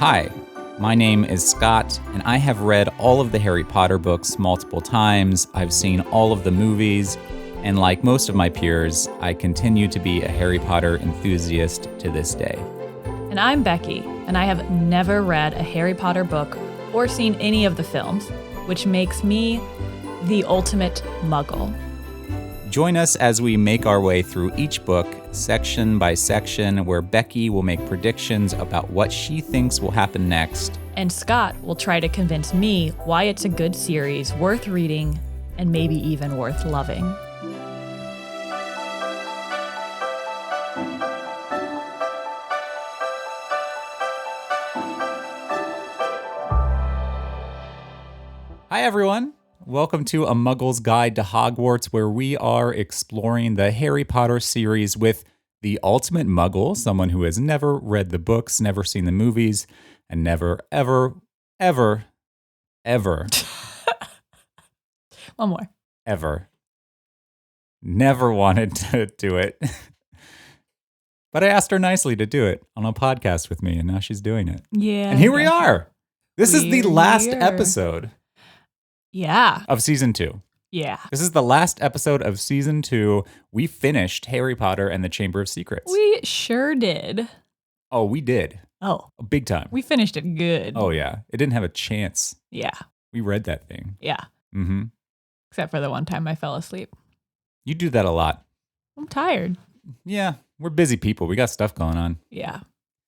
Hi, my name is Scott, and I have read all of the Harry Potter books multiple times. I've seen all of the movies, and like most of my peers, I continue to be a Harry Potter enthusiast to this day. And I'm Becki, and I have never read a Harry Potter book or seen any of the films, which makes me the ultimate Muggle. Join us as we make our way through each book, section by section, where Becki will make predictions about what she thinks will happen next. And Scott will try to convince me why it's a good series, worth reading, and maybe even worth loving. Hi, everyone. Welcome to A Muggle's Guide to Hogwarts, where we are exploring the Harry Potter series with the ultimate Muggle, someone who has never read the books, never seen the movies, and never, ever, ever, ever, One more. ever, never wanted to do it. But I asked her nicely to do it on a podcast with me, and now she's doing it. Yeah. And here we are. This is the We're last here. episode Yeah. of season 2. Yeah. This is the last episode of season 2. We finished Harry Potter and the Chamber of Secrets. We sure did. Oh, we did. Oh, Big time. we finished it good. Oh, yeah. It didn't have a chance. Yeah. We read that thing. Yeah. Mm-hmm. Except for the one time I fell asleep. You do that a lot. I'm tired. Yeah. We're busy people. We got stuff going on. Yeah.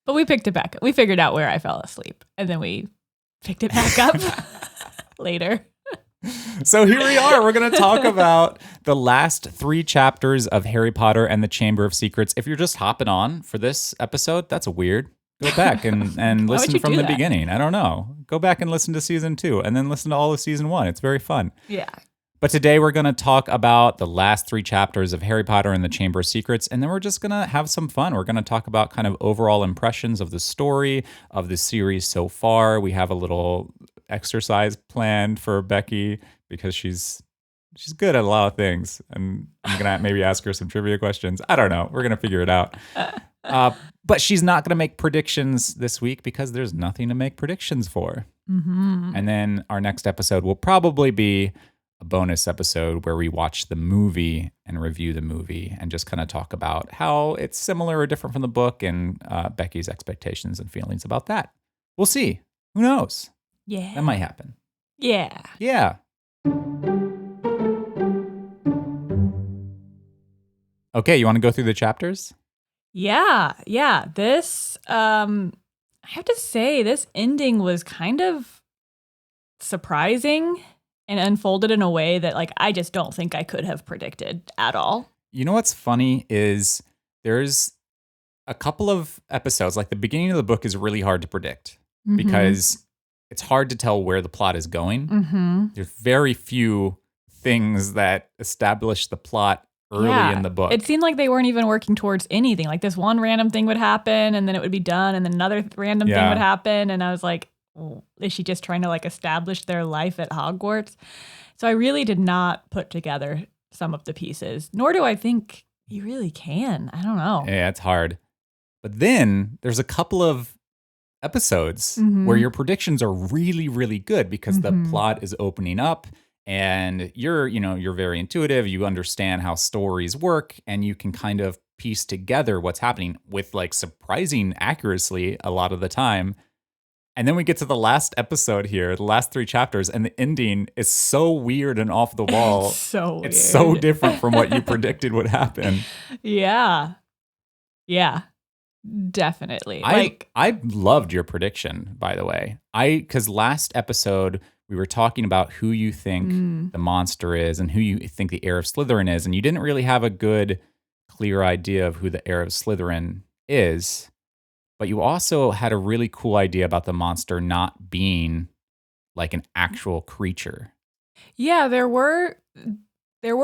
But we picked it back up. We figured out where I fell asleep. And then we picked it back up later. So here we are. We're going to talk about the last 3 chapters of Harry Potter and the Chamber of Secrets. If you're just hopping on for this episode, that's weird. Go back and Why would listen you from do the that? beginning. I don't know. Go back and listen to season 2 and then listen to all of season 1. It's very fun. Yeah. But today we're going to talk about the last 3 chapters of Harry Potter and the Chamber of Secrets, and then we're just going to have some fun. We're going to talk about kind of overall impressions of the story, of the series so far. We have a little exercise planned for Becki because she's good at a lot of things, and I'm going to maybe ask her some trivia questions. I don't know. We're going to figure it out. But she's not going to make predictions this week because there's nothing to make predictions for. Mm-hmm. And then our next episode will probably be a bonus episode where we watch the movie and review the movie and just kind of talk about how it's similar or different from the book and Becki's expectations and feelings about that. We'll see. Who knows? Yeah. That might happen. Yeah. Yeah. Okay, you want to go through the chapters? Yeah. Yeah. This, I have to say, this ending was kind of surprising and unfolded in a way that, like, I just don't think I could have predicted at all. You know what's funny is there's a couple of episodes, like the beginning of the book is really hard to predict because it's hard to tell where the plot is going. Mm-hmm. There's very few things that establish the plot early in the book. It seemed like they weren't even working towards anything. Like, this one random thing would happen and then it would be done, and then another random thing would happen. And I was like, oh, is she just trying to, like, establish their life at Hogwarts? So I really did not put together some of the pieces, nor do I think you really can. I don't know. Yeah, it's hard. But then there's a couple of episodes where your predictions are really, really good because the plot is opening up and you're very intuitive. You understand how stories work and you can kind of piece together what's happening with, like, surprising accuracy a lot of the time. And then we get to the last episode here, the last 3 chapters, and the ending is so weird and off the wall. It's so different from what you predicted would happen. Yeah. Yeah. Definitely. I loved your prediction, by the way. Because last episode, we were talking about who you think the monster is and who you think the heir of Slytherin is, and you didn't really have a good, clear idea of who the heir of Slytherin is. But you also had a really cool idea about the monster not being like an actual creature. Yeah, there were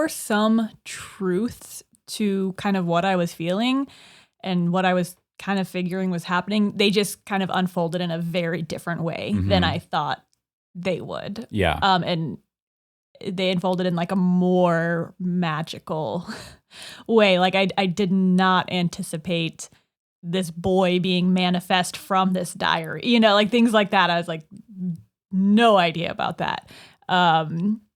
some truths to kind of what I was feeling and what I was kind of figuring was happening. They just kind of unfolded in a very different way than I thought they would. Yeah. And they unfolded in, like, a more magical way. Like, I did not anticipate this boy being manifest from this diary, like things like that. I was like, no idea about that.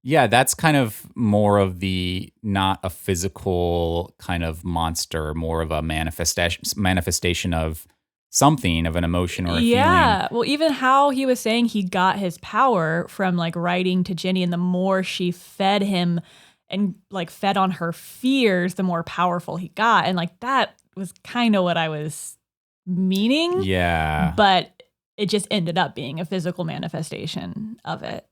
Yeah, that's kind of more of the not a physical kind of monster, more of a manifestation of something, of an emotion or a feeling. Yeah. Well, even how he was saying he got his power from like writing to Ginny, and the more she fed him and like fed on her fears, the more powerful he got. And like that was kind of what I was meaning. Yeah. But it just ended up being a physical manifestation of it.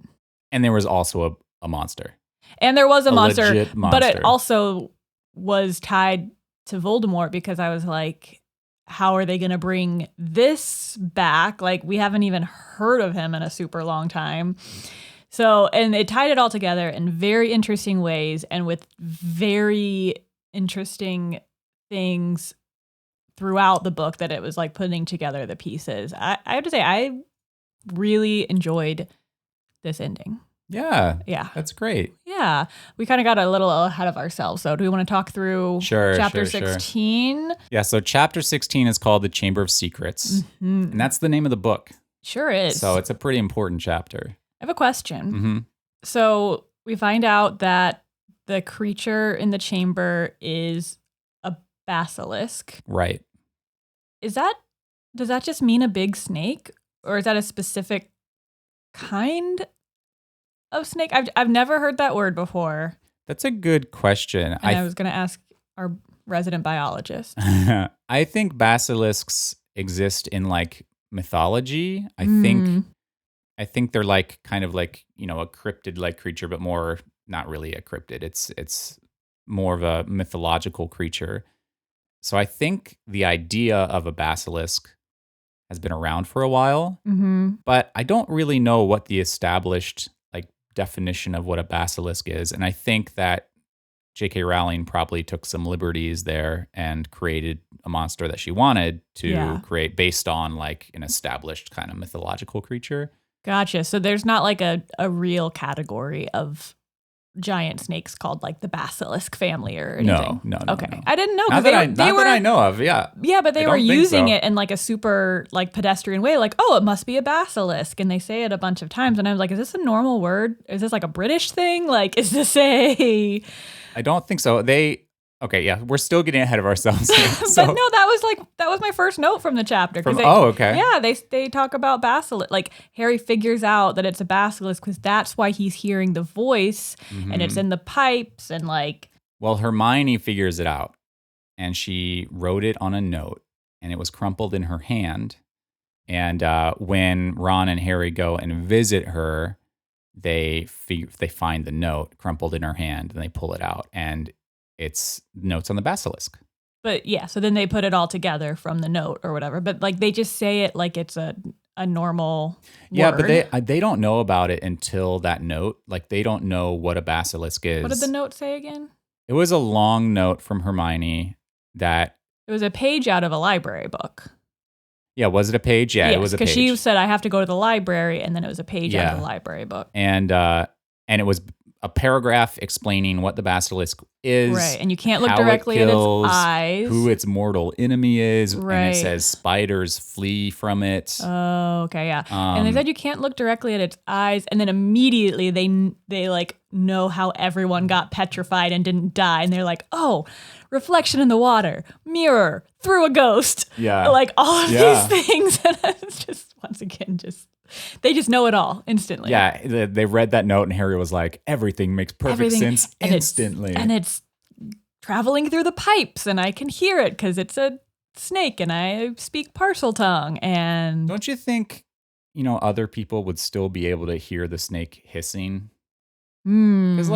And there was also a monster. And there was a monster, legit monster, but it also was tied to Voldemort, because I was like, how are they going to bring this back? Like, we haven't even heard of him in a super long time. So, and it tied it all together in very interesting ways and with very interesting things throughout the book that it was like putting together the pieces. I have to say, I really enjoyed this ending. Yeah. Yeah. That's great. Yeah. We kind of got a little ahead of ourselves. So do we want to talk through chapter 16? Yeah. So chapter 16 is called The Chamber of Secrets. Mm-hmm. And that's the name of the book. Sure is. So it's a pretty important chapter. I have a question. Mm-hmm. So we find out that the creature in the chamber is a basilisk. Right. Does that just mean a big snake? Or is that a specific kind of snake? I've never heard that word before. That's a good question. And I was going to ask our resident biologist. I think basilisks exist in like mythology. I think they're like kind of like, a cryptid like creature, but more not really a cryptid. It's more of a mythological creature. So I think the idea of a basilisk has been around for a while, but I don't really know what the established like definition of what a basilisk is. And I think that J.K. Rowling probably took some liberties there and created a monster that she wanted to create based on like an established kind of mythological creature. Gotcha. So there's not like a real category of giant snakes called like the basilisk family or anything? No. Okay. No. I didn't know. Not that I know of, yeah. Yeah, but they were using it in like a super like pedestrian way, like, oh, it must be a basilisk. And they say it a bunch of times. And I was like, is this a normal word? Is this like a British thing? Like, is this a... I don't think so. Okay, yeah, we're still getting ahead of ourselves here, But no, that was my first note from the chapter. Okay. Yeah, they talk about basilisk. Like Harry figures out that it's a basilisk because that's why he's hearing the voice, and it's in the pipes and like. Well, Hermione figures it out, and she wrote it on a note, and it was crumpled in her hand. And when Ron and Harry go and visit her, they find the note crumpled in her hand, and they pull it out, and it's notes on the basilisk. But yeah, so then they put it all together from the note or whatever. But like they just say it like it's a normal word. But they don't know about it until that note. Like they don't know what a basilisk is. What did the note say again? It was a long note from Hermione that... It was a page out of a library book. Yeah, was it a page? Yeah, it was a page. Because she said, I have to go to the library, and then it was a page out of the library book. And it was a paragraph explaining what the basilisk is. Right, and you can't look directly at its eyes. Who its mortal enemy is. Right. And it says spiders flee from it. Oh, okay, yeah. And they said you can't look directly at its eyes, and then immediately they like know how everyone got petrified and didn't die, and they're like, oh, reflection in the water, mirror, through a ghost. Yeah. Like all of these things. And it's just, once again, they just know it all instantly. Yeah, they read that note and Harry was like, everything makes perfect sense instantly. And it's traveling through the pipes and I can hear it because it's a snake and I speak parcel tongue. And don't you think, other people would still be able to hear the snake hissing? Because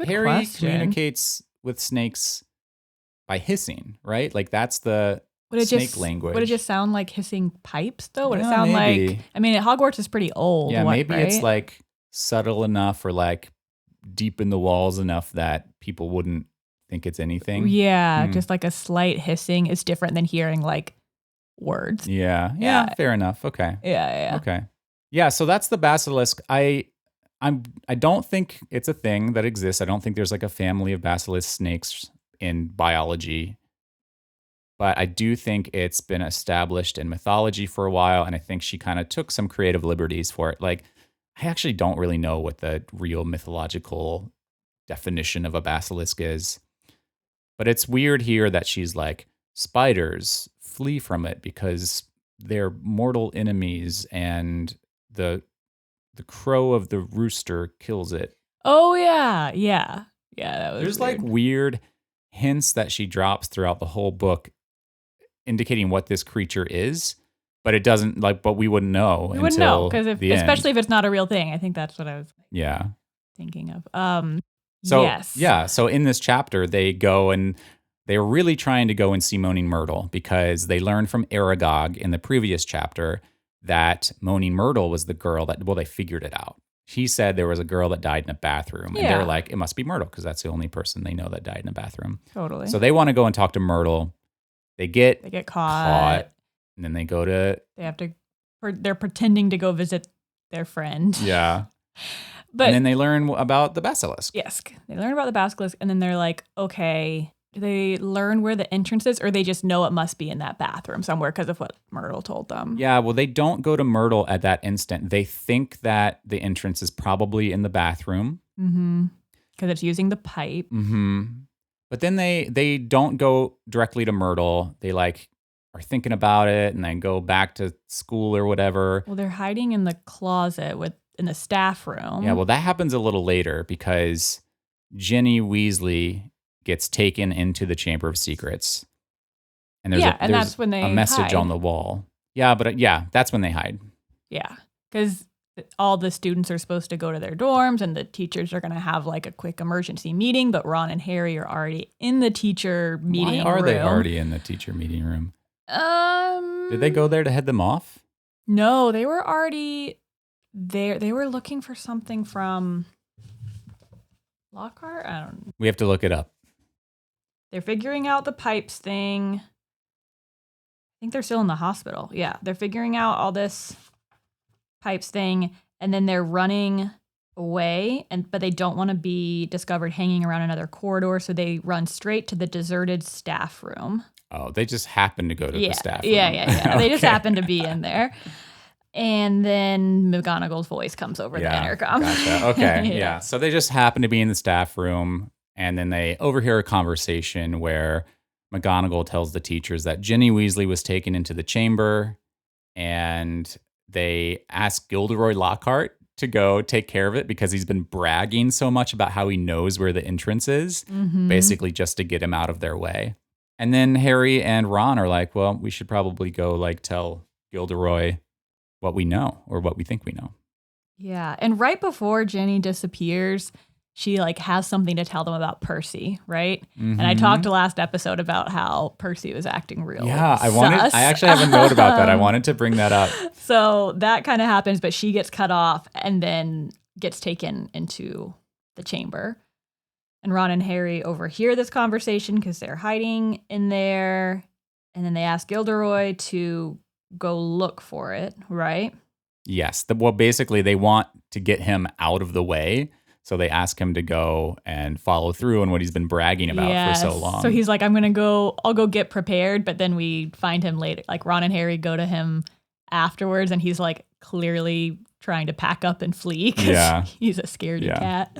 Harry communicates with snakes by hissing, right? Like that's the snake language. Would it just sound like hissing pipes though? Would it sound like, I mean, Hogwarts is pretty old. Yeah, maybe right? it's like subtle enough or like deep in the walls enough that people wouldn't think it's anything. Yeah, just like a slight hissing is different than hearing like words. Yeah, fair enough. Okay. Yeah. Okay. Yeah, so that's the basilisk. I don't think it's a thing that exists. I don't think there's like a family of basilisk snakes in biology. But I do think it's been established in mythology for a while, and I think she kind of took some creative liberties for it. Like, I actually don't really know what the real mythological definition of a basilisk is. But it's weird here that she's like, spiders flee from it because they're mortal enemies, and the crow of the rooster kills it. Oh, yeah. Yeah. Yeah, that was There's weird. like weird hints that she drops throughout the whole book indicating what this creature is, but it doesn't but we wouldn't know. We wouldn't know, because especially if it's not a real thing. I think that's what I was thinking of. Yes. Yeah. So in this chapter, they go and they're really trying to go and see Moaning Myrtle because they learned from Aragog in the previous chapter that Moaning Myrtle was the girl they figured it out. He said there was a girl that died in a bathroom, and they're like, it must be Myrtle because that's the only person they know that died in a bathroom. Totally. So they want to go and talk to Myrtle. They get caught, and then they go to. They're pretending to go visit their friend. Yeah. But and then they learn about the basilisk. Yes, they learn about the basilisk, and then they're like, okay, do they learn where the entrance is, or they just know it must be in that bathroom somewhere because of what Myrtle told them? Yeah, well, they don't go to Myrtle at that instant. They think that the entrance is probably in the bathroom. Mm-hmm. Because it's using the pipe. Mm-hmm. But then they don't go directly to Myrtle. They are thinking about it and then go back to school or whatever. Well, they're hiding in the closet in the staff room. Yeah, well, that happens a little later because Ginny Weasley gets taken into the Chamber of Secrets. And there's that's when they a message hide on the wall. Yeah, but that's when they hide. Yeah, because all the students are supposed to go to their dorms, and the teachers are going to have like a quick emergency meeting, but Ron and Harry are already in the teacher meeting room. Why are they already in the teacher meeting room? Did they go there to head them off? No, they were already there. They were looking for something from Lockhart? I don't know. We have to look it up. They're figuring out the pipes thing. I think they're still in the hospital. Yeah, they're figuring out all this pipes thing, and then they're running away, but they don't want to be discovered hanging around another corridor, so they run straight to the deserted staff room. Oh, they just happen to go to the staff room. Yeah. Okay. They just happen to be in there. And then McGonagall's voice comes over the intercom. Gotcha. Okay, yeah. So they just happen to be in the staff room, and then they overhear a conversation where McGonagall tells the teachers that Ginny Weasley was taken into the chamber, and they ask Gilderoy Lockhart to go take care of it because he's been bragging so much about how he knows where the entrance is, basically just to get him out of their way. And then Harry and Ron are like, well, we should probably go tell Gilderoy what we know or what we think we know. Yeah. And right before Ginny disappears, she has something to tell them about Percy, right? And I talked last episode about how Percy was acting real. Yeah, I actually have a note about that. I wanted to bring that up. So that kind of happens, but she gets cut off and then gets taken into the chamber. And Ron and Harry overhear this conversation because they're hiding in there. And then they ask Gilderoy to go look for it, right? Yes. Well, basically, they want to get him out of the way. So they ask him to go and follow through on what he's been bragging about for so long. So he's like, I'll go get prepared. But then we find him later. Ron and Harry go to him afterwards, and he's clearly trying to pack up and flee because he's a scaredy cat.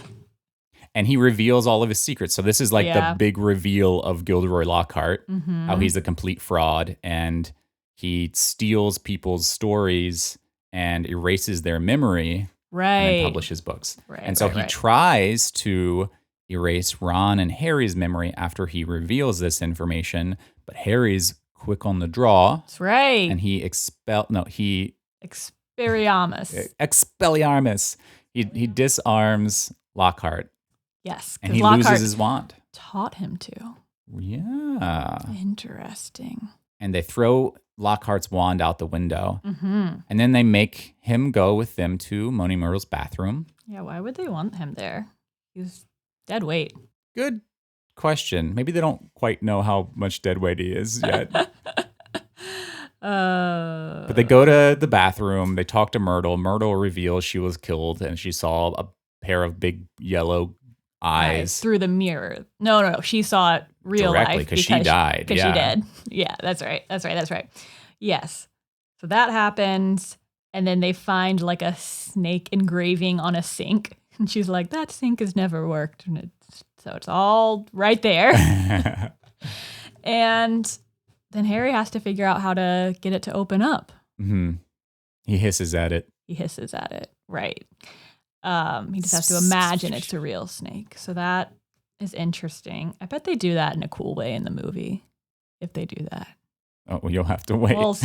And he reveals all of his secrets. So this is the big reveal of Gilderoy Lockhart, how he's a complete fraud, and he steals people's stories and erases their memory. Right. And then publishes books. Right, and so he tries to erase Ron and Harry's memory after he reveals this information, but Harry's quick on the draw. That's right. And he Expelliarmus. He disarms Lockhart. Yes. And he Lockhart loses his wand. Taught him to. Yeah. Interesting. And they throw Lockhart's wand out the window. And then they make him go with them to Moaning Myrtle's bathroom. Yeah, why would they want him there? He's dead weight. Good question. Maybe they don't quite know how much dead weight he is yet. But they go to the bathroom. They talk to Myrtle. Myrtle reveals she was killed and she saw a pair of big yellow eyes. Through the mirror. No. She saw it real directly, life. because she died. Because she did. Yeah, that's right. Yes. So that happens. And then they find like a snake engraving on a sink. And she's like, that sink has never worked. And so it's all right there. And then Harry has to figure out how to get it to open up. Mm-hmm. He hisses at it. Right. He just has to imagine it's a real snake. So that is interesting. I bet they do that in a cool way in the movie, if they do that. Oh, well, you'll have to wait. We'll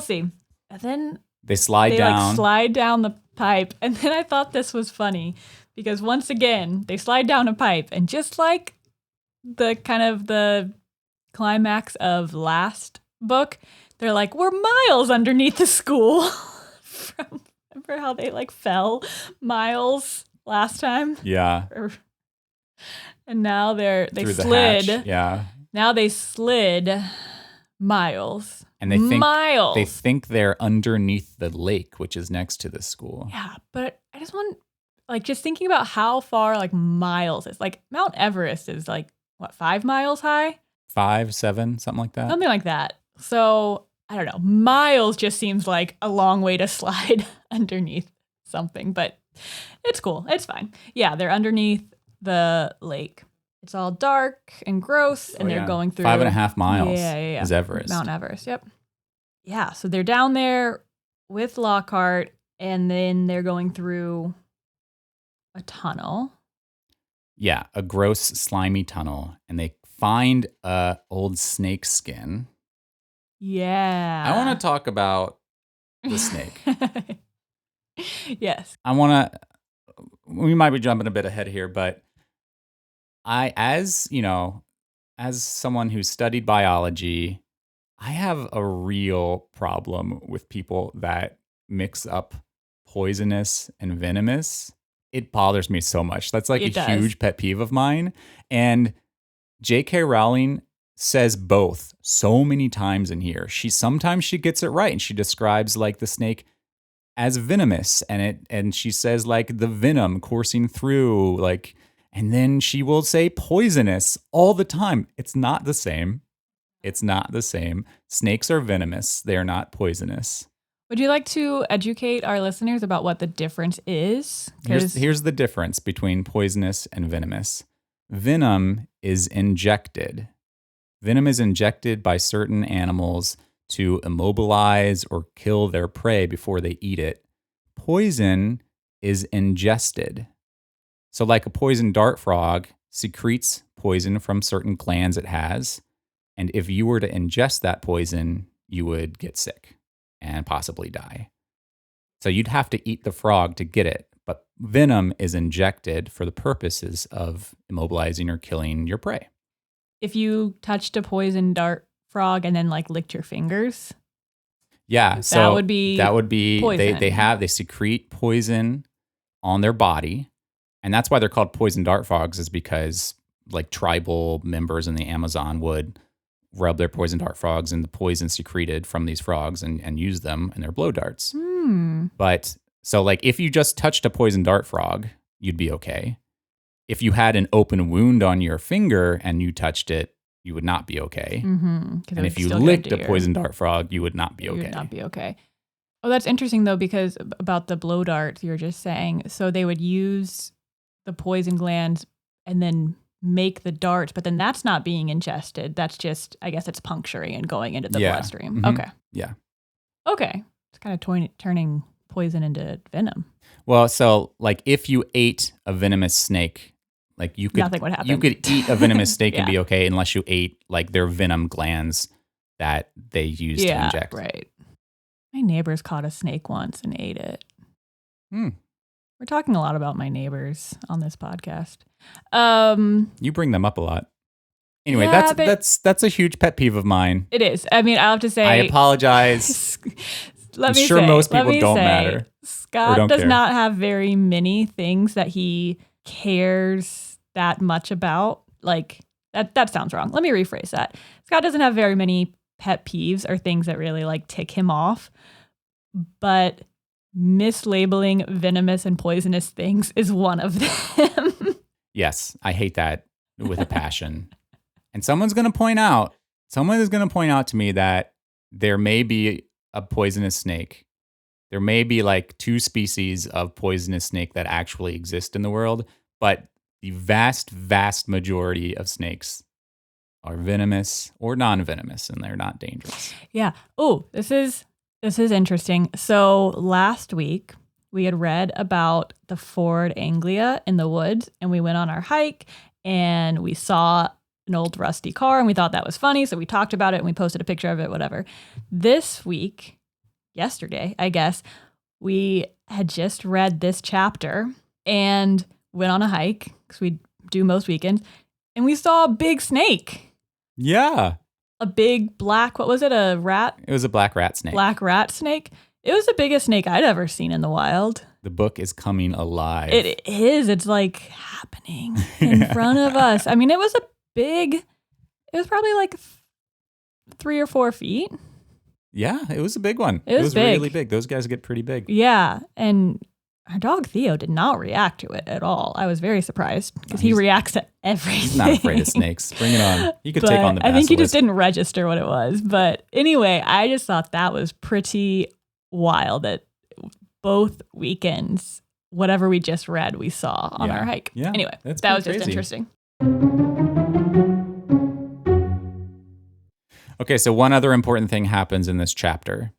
see. And then they slide down the pipe. And then I thought this was funny because once again, they slide down a pipe. And just like the kind of the climax of last book, they're like, we're miles underneath the school. Remember how they like fell miles last time? Yeah. And now they Through slid. The hatch. Yeah. Now they slid miles. And they think miles. They think they're underneath the lake, which is next to the school. Yeah, but I just want, like, just thinking about how far like miles is. Like Mount Everest is like what, 5 miles high? 5, 7, something like that. Something like that. So I don't know. Miles just seems like a long way to slide underneath something, but it's cool. It's fine. Yeah, they're underneath the lake. It's all dark and gross, and they're going through 5.5 miles. Yeah. Is Everest. Mount Everest. Yep. Yeah. So they're down there with Lockhart, and then they're going through a tunnel. Yeah, a gross, slimy tunnel, and they find a old snake skin. Yeah. I want to talk about the snake. Yes. We might be jumping a bit ahead here, but as someone who studied biology, I have a real problem with people that mix up poisonous and venomous. It bothers me so much. That's like huge pet peeve of mine. And J.K. Rowling says both so many times in here. Sometimes she gets it right, and she describes like the snake as venomous, and she says like the venom coursing through, like, and then she will say poisonous all the time. It's not the same. Snakes are venomous. They are not poisonous. Would you like to educate our listeners about what the difference is? Here's the difference between poisonous and venomous. Venom is injected. Venom is injected by certain animals to immobilize or kill their prey before they eat it. Poison is ingested. So like a poison dart frog secretes poison from certain glands it has. And if you were to ingest that poison, you would get sick and possibly die. So you'd have to eat the frog to get it. But venom is injected for the purposes of immobilizing or killing your prey. If you touched a poison dart frog and then like licked your fingers. Yeah, so that would be poison. They secrete poison on their body. And that's why they're called poison dart frogs, is because like tribal members in the Amazon would rub their poison dart frogs in the poison secreted from these frogs and use them in their blow darts. But so like if you just touched a poison dart frog, you'd be okay. If you had an open wound on your finger and you touched it, you would not be okay. And if you licked a poison dart frog, you would not be okay. You would not be okay. Oh, that's interesting though, because about the blow darts you were just saying. So they would use the poison glands and then make the darts, but then that's not being ingested. That's just, I guess it's puncturing and going into the bloodstream. Mm-hmm. Okay. Yeah. Okay. It's kind of turning poison into venom. Well, so like if you ate a venomous snake, like nothing would happen. You could eat a venomous snake and be okay unless you ate like their venom glands that they use to inject. Right. My neighbors caught a snake once and ate it. We're talking a lot about my neighbors on this podcast. You bring them up a lot. Anyway, that's a huge pet peeve of mine. It is. I mean, I'll have to say, I apologize. I'm sure most people don't matter. Scott does not have very many things that he cares that much about. Like that sounds wrong. Let me rephrase that. Scott doesn't have very many pet peeves or things that really like tick him off, but mislabeling venomous and poisonous things is one of them. Yes, I hate that with a passion. And someone is going to point out to me that there may be a poisonous snake. There may be like 2 species of poisonous snake that actually exist in the world, but the vast, vast majority of snakes are venomous or non-venomous, and they're not dangerous. Yeah. Oh, this is interesting. So last week we had read about the Ford Anglia in the woods, and we went on our hike and we saw an old rusty car and we thought that was funny. So we talked about it and we posted a picture of it, whatever. This week, yesterday, I guess, we had just read this chapter and went on a hike because we do most weekends, and we saw a big snake. Yeah. A big black, what was it, a rat? It was a black rat snake. Black rat snake. It was the biggest snake I'd ever seen in the wild. The book is coming alive. It is. It's like happening in front of us. I mean, it was probably like 3 or 4 feet. Yeah, it was a big one. It was big. Really big. Those guys get pretty big. Yeah, and our dog Theo did not react to it at all. I was very surprised because he reacts to everything. He's not afraid of snakes. Bring it on. He could take on the basilisk. I think he just didn't register what it was. But anyway, I just thought that was pretty wild that both weekends, whatever we just read, we saw on our hike. Yeah, anyway, that was just interesting. Okay, so one other important thing happens in this chapter.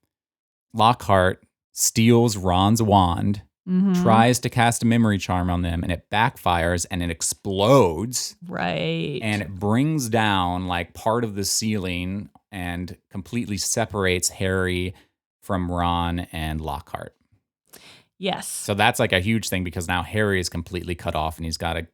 Lockhart steals Ron's wand, tries to cast a memory charm on them, and it backfires and it explodes. Right. And it brings down like part of the ceiling and completely separates Harry from Ron and Lockhart. Yes. So that's like a huge thing because now Harry is completely cut off and he's got to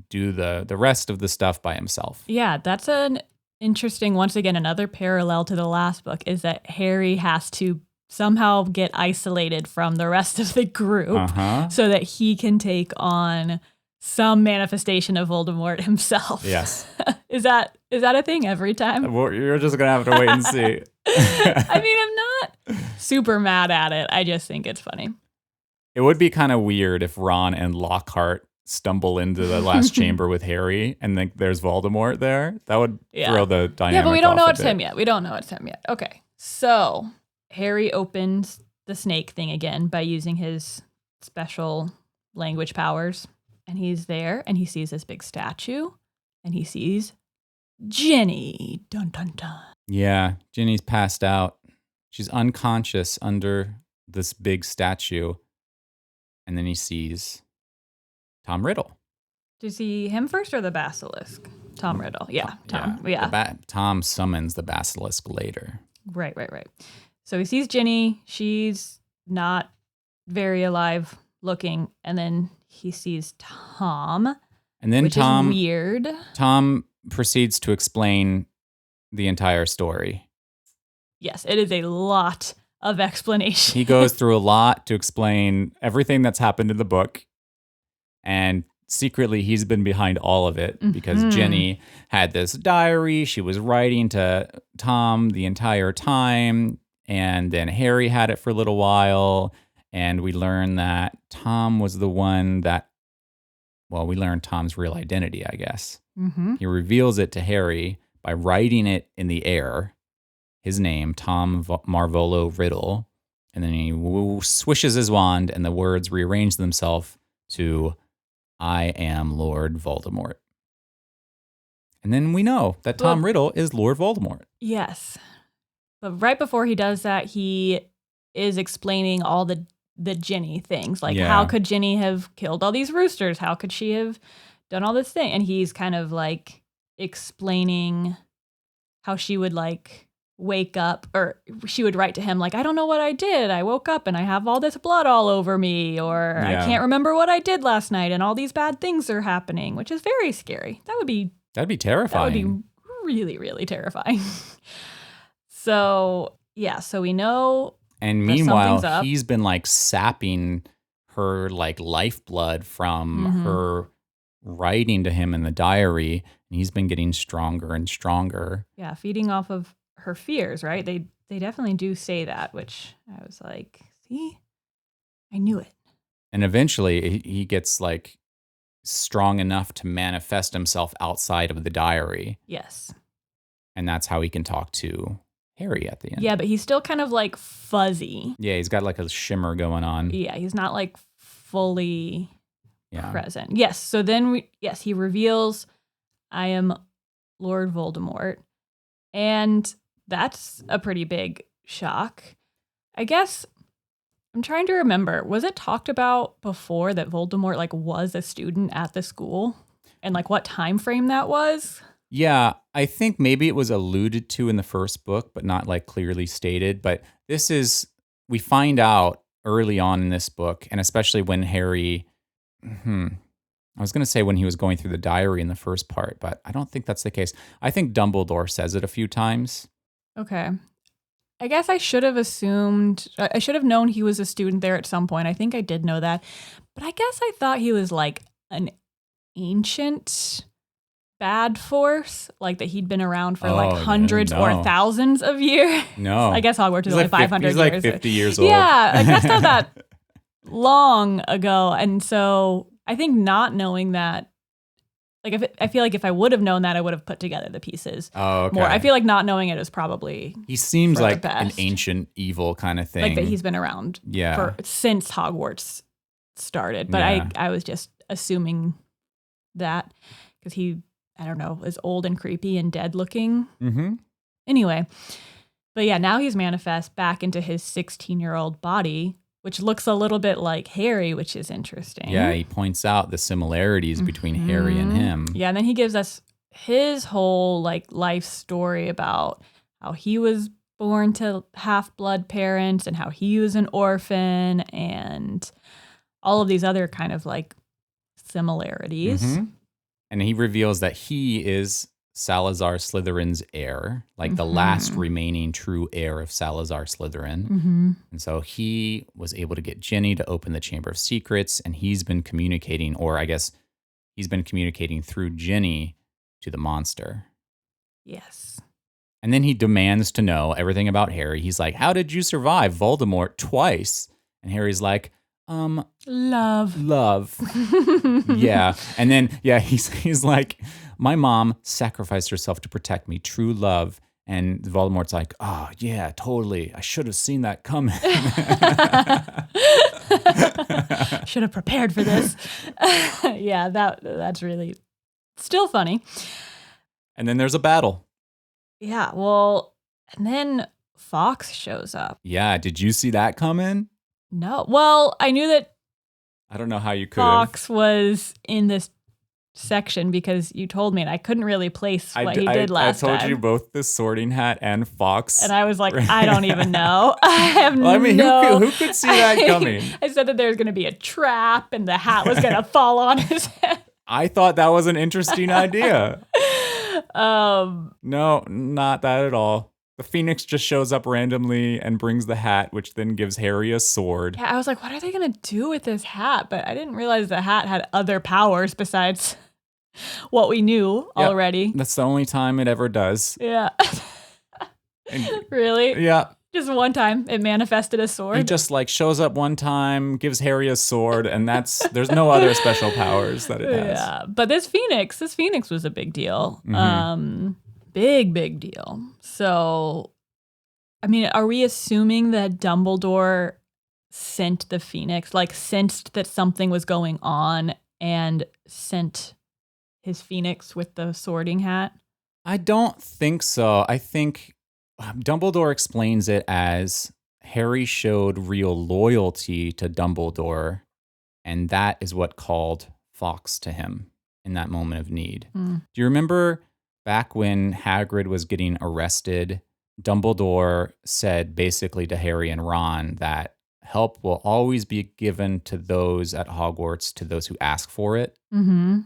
do the rest of the stuff by himself. Yeah, that's an interesting, once again, another parallel to the last book is that Harry has to somehow get isolated from the rest of the group so that he can take on some manifestation of Voldemort himself. Yes. Is that a thing every time? Well, you're just going to have to wait and see. I mean, I'm not super mad at it. I just think it's funny. It would be kind of weird if Ron and Lockhart stumble into the last chamber with Harry and then there's Voldemort there. That would throw the dynamic. Yeah, but we don't know it's him him yet. We don't know it's him yet. Okay. So Harry opens the snake thing again by using his special language powers. And he's there and he sees this big statue and he sees Ginny. Dun, dun, dun. Yeah, Ginny's passed out. She's unconscious under this big statue. And then he sees Tom Riddle. Do you see him first or the basilisk? Tom Riddle. Yeah, Tom. Yeah. Tom summons the basilisk later. Right. So he sees Ginny. She's not very alive looking. And then he sees Tom. And then which is weird. Tom proceeds to explain the entire story. Yes, it is a lot of explanation. He goes through a lot to explain everything that's happened in the book. And secretly, he's been behind all of it because Ginny had this diary. She was writing to Tom the entire time. And then Harry had it for a little while. And we learned that Tom was the one that, we learned Tom's real identity, I guess. He reveals it to Harry by writing it in the air, his name, Tom Marvolo Riddle. And then he swishes his wand and the words rearrange themselves to, I am Lord Voldemort. And then we know that Tom Riddle is Lord Voldemort. Yes. But right before he does that, he is explaining all the Ginny things. Like, how could Ginny have killed all these roosters? How could she have done all this thing? And he's kind of like explaining how she would like wake up, or she would write to him like, I don't know what I did. I woke up and I have all this blood all over me, or I can't remember what I did last night and all these bad things are happening, which is very scary. That'd be terrifying. That would be really, really terrifying. So we know. And meanwhile, he's been like sapping her like lifeblood from her writing to him in the diary. And he's been getting stronger and stronger. Yeah, feeding off of her fears, right? They definitely do say that, which I was like, see, I knew it. And eventually he gets like strong enough to manifest himself outside of the diary. Yes. And that's how he can talk to Harry at the end. Yeah, but he's still kind of like fuzzy. Yeah, he's got like a shimmer going on. Yeah, he's not like fully present. Yes, so then he reveals, I am Lord Voldemort. And that's a pretty big shock. I guess I'm trying to remember, was it talked about before that Voldemort like was a student at the school and like what time frame that was? Yeah, I think maybe it was alluded to in the first book, but not like clearly stated. But we find out early on in this book, and especially when Harry, I was going to say when he was going through the diary in the first part, but I don't think that's the case. I think Dumbledore says it a few times. Okay. I guess I should have known he was a student there at some point. I think I did know that. But I guess I thought he was like an ancient bad force, like that he'd been around for like hundreds or thousands of years. No. I guess Hogwarts is only 500 years. He's like 50 years old. Yeah, I guess not that long ago. And so I think not knowing that, like I feel like if I would have known that, I would have put together the pieces more. I feel like not knowing it is probably he seems like an ancient evil kind of thing. Like that he's been around since Hogwarts started. But I was just assuming that because he, I don't know, is old and creepy and dead looking. Mm-hmm. Anyway, but yeah, now he's manifest back into his 16-year-old body, which looks a little bit like Harry, which is interesting. Yeah, he points out the similarities between Harry and him. Yeah, and then he gives us his whole like life story about how he was born to half-blood parents and how he was an orphan and all of these other kind of like similarities. Mm-hmm. And he reveals that he is Salazar Slytherin's heir, like the last remaining true heir of Salazar Slytherin. Mm-hmm. And so he was able to get Ginny to open the Chamber of Secrets, and he's been communicating, or I guess he's been communicating through Ginny to the monster. Yes. And then he demands to know everything about Harry. He's like, how did you survive Voldemort twice? And Harry's like, love. Yeah. And then, he's like, my mom sacrificed herself to protect me. True love. And Voldemort's like, oh, yeah, totally. I should have seen that coming. Should have prepared for this. Yeah, that's really still funny. And then there's a battle. Yeah, well, and then Fawkes shows up. Yeah, did you see that coming? No. Well, I knew that I don't know how you could Fawkes was in this section because you told me, and I couldn't really place what he did last time. I told you both the Sorting Hat and Fawkes. And I was like, I don't even know. I have who could see that coming? I said that there was going to be a trap and the hat was going to fall on his head. I thought that was an interesting idea. No, not that at all. The Phoenix just shows up randomly and brings the hat, which then gives Harry a sword. Yeah, I was like, what are they going to do with this hat? But I didn't realize the hat had other powers besides what we knew already. That's the only time it ever does. Yeah. Really? Yeah. Just one time it manifested a sword? He just like shows up one time, gives Harry a sword, and there's no other special powers that it has. Yeah, but this Phoenix was a big deal. Mm-hmm. Big deal. So, I mean, are we assuming that Dumbledore sent the Phoenix, like sensed that something was going on and sent his Phoenix with the Sorting Hat? I don't think so. I think Dumbledore explains it as Harry showed real loyalty to Dumbledore, and that is what called Fawkes to him in that moment of need. Do you remember back when Hagrid was getting arrested, Dumbledore said basically to Harry and Ron that help will always be given to those at Hogwarts, to those who ask for it. Mm-hmm.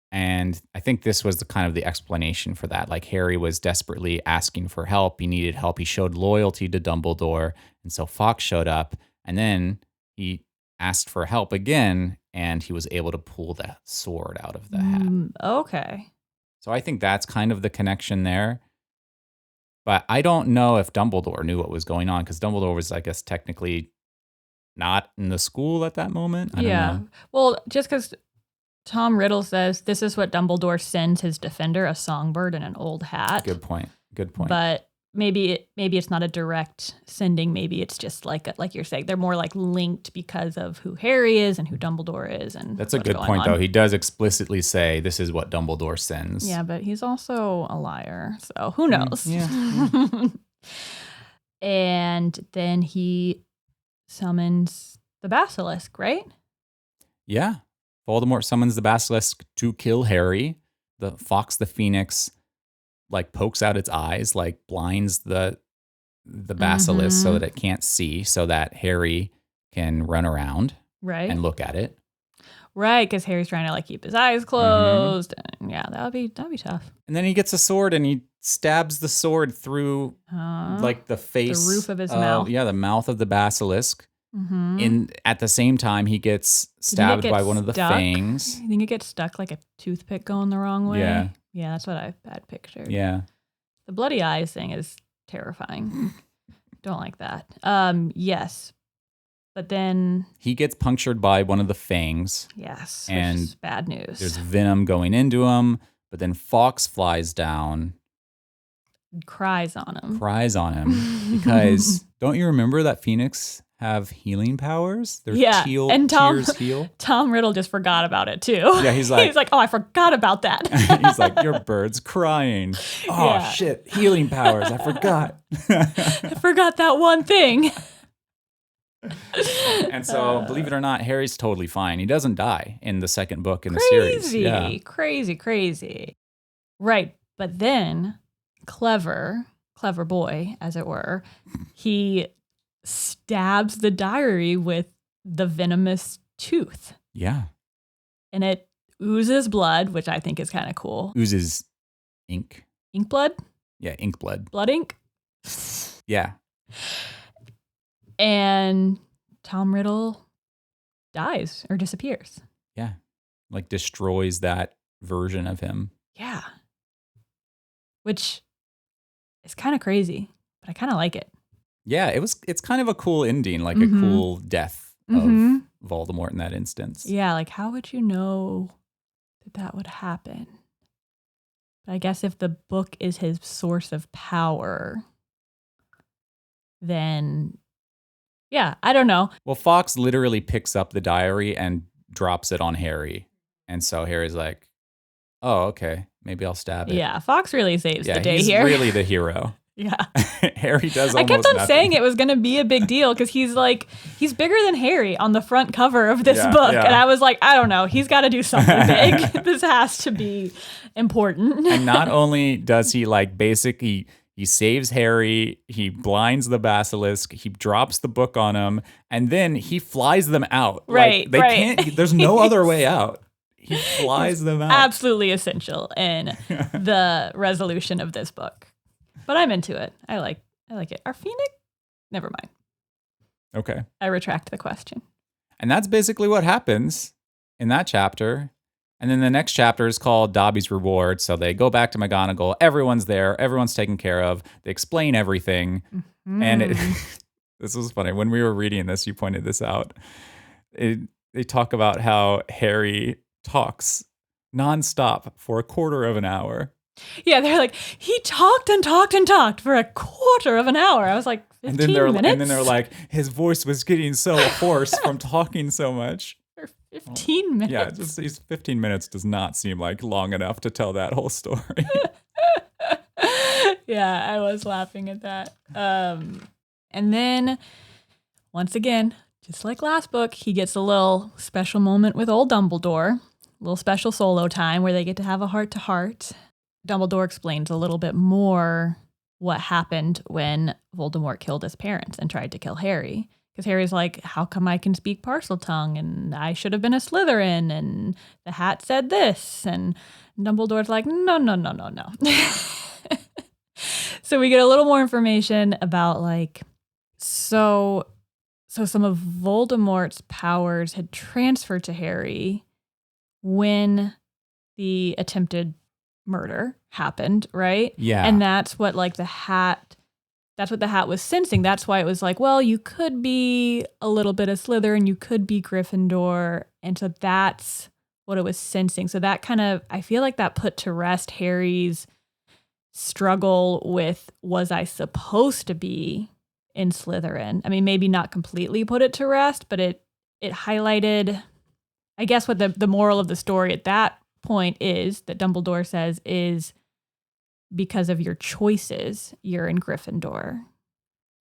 And I think this was the explanation for that. Like Harry was desperately asking for help. He needed help. He showed loyalty to Dumbledore. And so Fawkes showed up, and then he asked for help again, and he was able to pull the sword out of the hat. Okay. So I think that's kind of the connection there. But I don't know if Dumbledore knew what was going on, because Dumbledore was, I guess, technically not in the school at that moment. I don't know. Well, just because Tom Riddle says, this is what Dumbledore sends his defender, a songbird and an old hat. Good point. But maybe it's not a direct sending. Maybe it's just like you're saying, they're more like linked because of who Harry is and who Dumbledore is. And that's a good point, though. He does explicitly say this is what Dumbledore sends. Yeah, but he's also a liar, so who knows? Yeah. And then he summons the basilisk, right? Yeah. Voldemort summons the basilisk to kill Harry. The Fox the Phoenix like pokes out its eyes, like blinds the basilisk so that it can't see, so that Harry can run around and look at it. Right, because Harry's trying to like keep his eyes closed. And yeah, that'd be tough. And then he gets a sword and he stabs the sword through like the face, the roof of his mouth. Yeah, the mouth of the basilisk. At the same time, he gets stabbed by one of the fangs. You think it gets stuck like a toothpick going the wrong way? Yeah, that's what I had pictured. Yeah. The bloody eyes thing is terrifying. Don't like that. Yes. But then he gets punctured by one of the fangs. Yes. And which is bad news. There's venom going into him, but then Fawkes flies down. Cries on him. Because don't you remember that Phoenix have healing powers? Their tears heal. Tom Riddle just forgot about it too. Yeah, he's like, oh, I forgot about that. He's like, your bird's crying. Oh shit, healing powers. I forgot. I forgot that one thing. And so, believe it or not, Harry's totally fine. He doesn't die in the second book in the series. Crazy. Right, but then clever boy, as it were, he stabs the diary with the venomous tooth. Yeah. And it oozes blood, which I think is kind of cool. Oozes ink. Ink blood? Yeah, ink blood. Blood ink? Yeah. And Tom Riddle dies or disappears. Yeah. Like destroys that version of him. Yeah. Which is kind of crazy, but I kind of like it. Yeah, it's kind of a cool ending, like a cool death of Voldemort in that instance. Yeah, like how would you know that would happen? But I guess if the book is his source of power, then yeah, I don't know. Well, Fawkes literally picks up the diary and drops it on Harry. And so Harry's like, oh, okay, maybe I'll stab it. Yeah, Fawkes really saves the day he's here. He's really the hero. Yeah. Harry does almost I kept on nothing. saying it was going to be a big deal because he's bigger than Harry on the front cover of this book. Yeah. And I was like, I don't know. He's got to do something big. This has to be important. And not only does he basically... He saves Harry, he blinds the basilisk, he drops the book on him, and then he flies them out. Right, they can't, there's no other way out. He flies them out. Absolutely essential in the resolution of this book. But I'm into it. I like it. Are Phoenix? Never mind. Okay. I retract the question. And that's basically what happens in that chapter. And then the next chapter is called Dobby's Reward. So they go back to McGonagall. Everyone's there. Everyone's taken care of. They explain everything. And this was funny. When we were reading this, you pointed this out. They talk about how Harry talks nonstop for a quarter of an hour. Yeah, they're like, he talked and talked and talked for a quarter of an hour. I was like, 15 minutes? And then they're like, his voice was getting so hoarse from talking so much. 15 minutes. Yeah, these 15 minutes does not seem like long enough to tell that whole story. Yeah, I was laughing at that. And then, once again, just like last book, he gets a little special moment with old Dumbledore. A little special solo time where they get to have a heart-to-heart. Dumbledore explains a little bit more what happened when Voldemort killed his parents and tried to kill Harry. Because Harry's like, how come I can speak Parseltongue? And I should have been a Slytherin. And the hat said this. And Dumbledore's like, no. So we get a little more information about so some of Voldemort's powers had transferred to Harry when the attempted murder happened, right? Yeah. And that's what the hat... That's what the hat was sensing. That's why it was like, well, you could be a little bit of Slytherin, you could be Gryffindor. And so that's what it was sensing. So that kind of, I feel like that put to rest Harry's struggle with, was I supposed to be in Slytherin? I mean, maybe not completely put it to rest, but it highlighted, I guess what the moral of the story at that point is, that Dumbledore says, is because of your choices, you're in Gryffindor,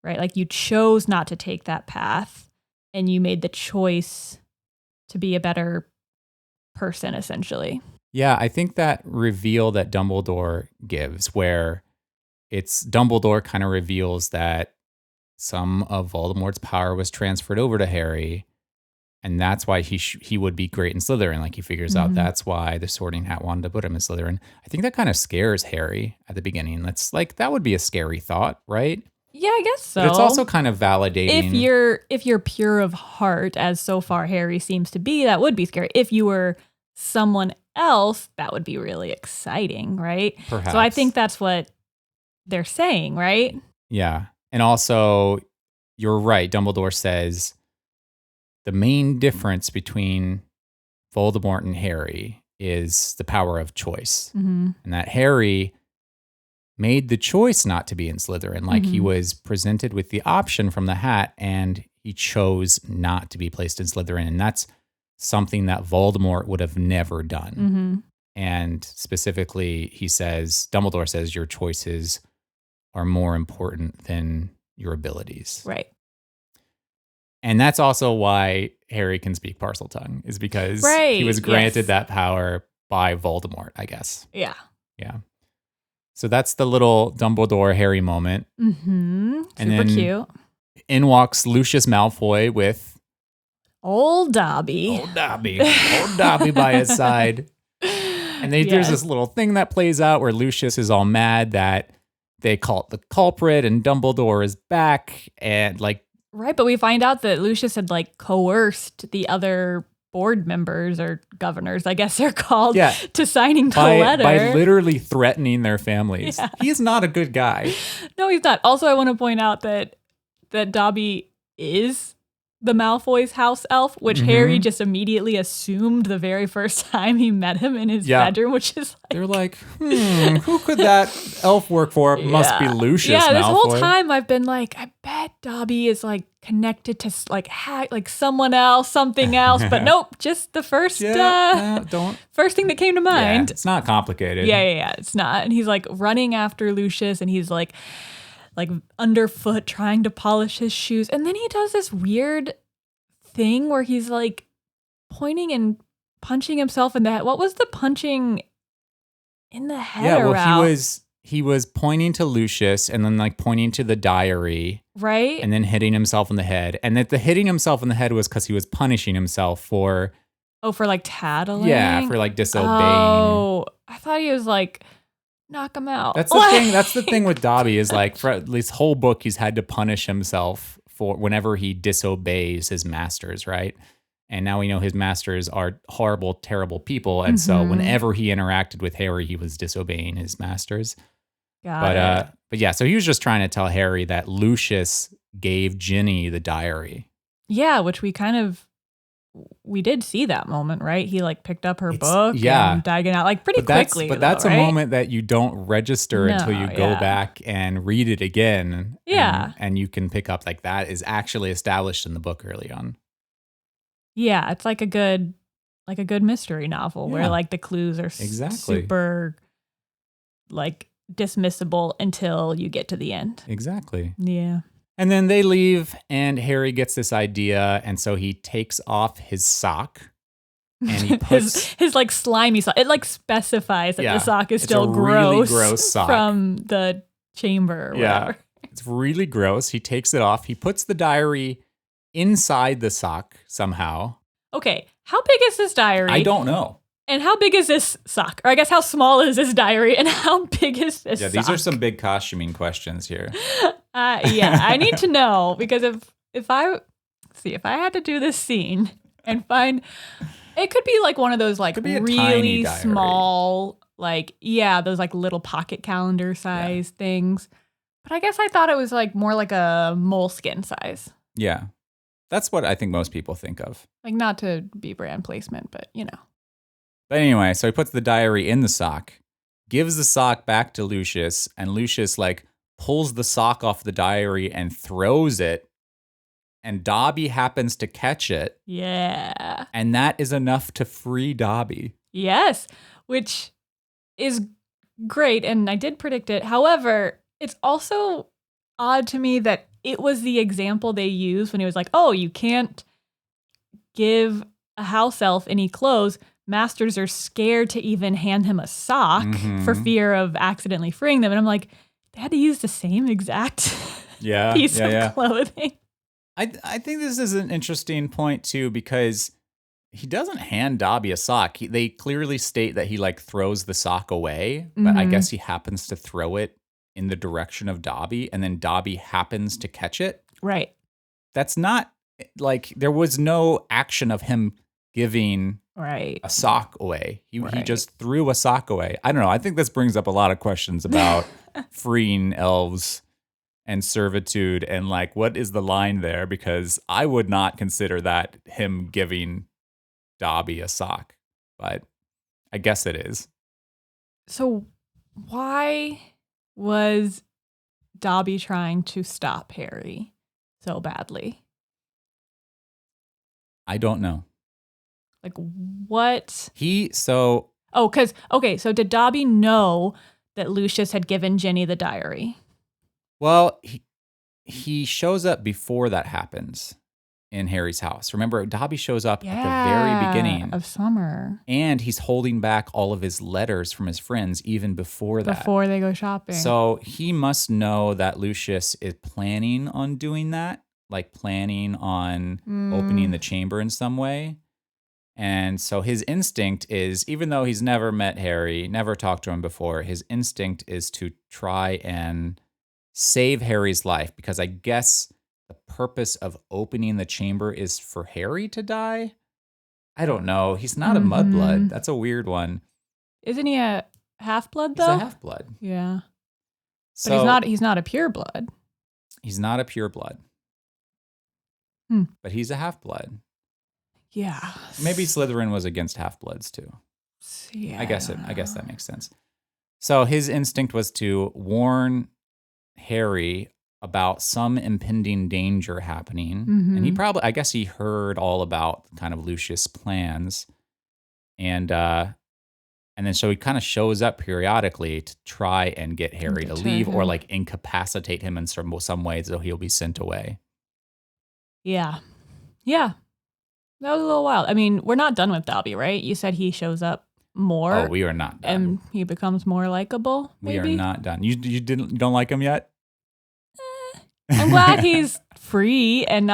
right? Like you chose not to take that path and you made the choice to be a better person, essentially. Yeah, I think that reveal that Dumbledore gives, where it's Dumbledore kind of reveals that some of Voldemort's power was transferred over to Harry, and that's why he would be great in Slytherin. Like he figures out that's why the Sorting Hat wanted to put him in Slytherin. I think that kind of scares Harry at the beginning. That's like, that would be a scary thought, right? Yeah, I guess so. But it's also kind of validating. If you're pure of heart, as so far Harry seems to be, that would be scary. If you were someone else, that would be really exciting, right? Perhaps. So I think that's what they're saying, right? Yeah. And also, you're right. Dumbledore says the main difference between Voldemort and Harry is the power of choice. And that Harry made the choice not to be in Slytherin. Like he was presented with the option from the hat and he chose not to be placed in Slytherin. And that's something that Voldemort would have never done. And specifically, Dumbledore says your choices are more important than your abilities. Right. And that's also why Harry can speak Parseltongue, is because he was granted that power by Voldemort, I guess. Yeah. Yeah. So that's the little Dumbledore Harry moment. Super then cute. In walks Lucius Malfoy with Old Dobby. Old Dobby by his side. And there's this little thing that plays out where Lucius is all mad that they caught the culprit and Dumbledore is back and like. Right, but we find out that Lucius had like coerced the other board members or governors, I guess they're called, to signing the letter. By literally threatening their families. Yeah. He's not a good guy. No, he's not. Also, I want to point out that Dobby is the Malfoy's house elf, which Harry just immediately assumed the very first time he met him in his bedroom, which is like... They're like, who could that elf work for? Must be Lucius Malfoy. Yeah, this whole time I've been like, I bet Dobby is like connected to like someone else, something else, but nope, just the first first thing that came to mind. Yeah, it's not complicated. Yeah, it's not. And he's like running after Lucius and he's like underfoot trying to polish his shoes. And then he does this weird thing where he's like pointing and punching himself in the head. What was the punching in the head he was pointing to Lucius and then like pointing to the diary. Right. And then hitting himself in the head. And that the hitting himself in the head was because he was punishing himself for... Oh, for like tattling? Yeah, for like disobeying. Oh, I thought he was like... knock him out. That's the thing. That's the thing with Dobby is like for this whole book, he's had to punish himself for whenever he disobeys his masters, right? And now we know his masters are horrible, terrible people. And so whenever he interacted with Harry, he was disobeying his masters. But yeah, so he was just trying to tell Harry that Lucius gave Ginny the diary. Yeah, which we did see that moment, right? He like picked up her book and diagonal like pretty quickly. But that's a moment that you don't register until you go back and read it again. Yeah. And you can pick up like that is actually established in the book early on. Yeah, it's like a good mystery novel where like the clues are super like dismissible until you get to the end. Exactly. Yeah. And then they leave, and Harry gets this idea, and so he takes off his sock, and he puts his like slimy sock. It like specifies that the sock is still really gross sock from the chamber or whatever. It's really gross. He takes it off. He puts the diary inside the sock somehow. Okay, how big is this diary? I don't know. And how big is this sock? Or I guess how small is this diary? And how big is this sock? These are some big costuming questions here. I need to know because if I had to do this scene and find, it could be like one of those like really small, like, those like little pocket calendar size things. But I guess I thought it was like more like a moleskin size. Yeah. That's what I think most people think of. Like not to be brand placement, but you know. But anyway, so he puts the diary in the sock, gives the sock back to Lucius, and Lucius like pulls the sock off the diary and throws it, and Dobby happens to catch it. Yeah. And that is enough to free Dobby. Yes, which is great, and I did predict it. However, it's also odd to me that it was the example they used when he was like, oh, you can't give a house elf any clothes. Masters are scared to even hand him a sock for fear of accidentally freeing them. And I'm like, they had to use the same exact piece of clothing. I think this is an interesting point, too, because he doesn't hand Dobby a sock. They clearly state that he like throws the sock away, but I guess he happens to throw it in the direction of Dobby, and then Dobby happens to catch it. Right. That's not like there was no action of him giving a sock away. He just threw a sock away. I don't know. I think this brings up a lot of questions about freeing elves and servitude and like what is the line there, because I would not consider that him giving Dobby a sock, but I guess it is. So why was Dobby trying to stop Harry so badly? I don't know. Like what? So did Dobby know that Lucius had given Ginny the diary? Well, he shows up before that happens in Harry's house. Remember, Dobby shows up at the very beginning of summer. And he's holding back all of his letters from his friends even before that. Before they go shopping. So he must know that Lucius is planning on doing that, like planning on opening the chamber in some way. And so his instinct is, even though he's never met Harry, never talked to him before, his instinct is to try and save Harry's life, because I guess the purpose of opening the chamber is for Harry to die? I don't know. He's not a mudblood. That's a weird one. Isn't he a half-blood, though? He's a half-blood. Yeah. So, but he's not a pure blood. He's not a pure blood. But he's a half-blood. Yeah. Maybe Slytherin was against half-bloods, too. Yeah. I guess that makes sense. So his instinct was to warn Harry about some impending danger happening. And he probably, I guess he heard all about kind of Lucius' plans. And then so he kind of shows up periodically to try and get Harry to leave or like incapacitate him in some way so he'll be sent away. Yeah. Yeah. That was a little wild. I mean, we're not done with Dobby, right? You said he shows up more. Oh, we are not done. And he becomes more likable, maybe? We are not done. You don't like him yet? I'm glad he's free and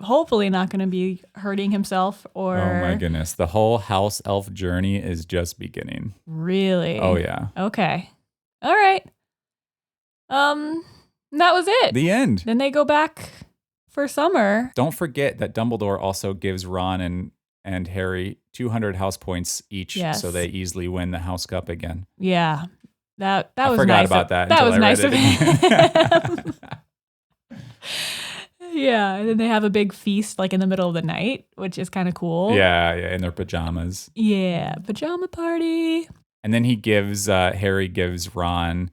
hopefully not gonna be hurting himself or. Oh my goodness. The whole house elf journey is just beginning. Really? Oh yeah. Okay. All right. That was it. The end. Then they go back for summer. Don't forget that Dumbledore also gives Ron and Harry 200 house points each, so they easily win the House Cup again. Yeah. That was nice. I forgot about that. That was nice of him. Yeah, and then they have a big feast like in the middle of the night, which is kind of cool. Yeah, in their pajamas. Yeah, pajama party. And then Harry gives Ron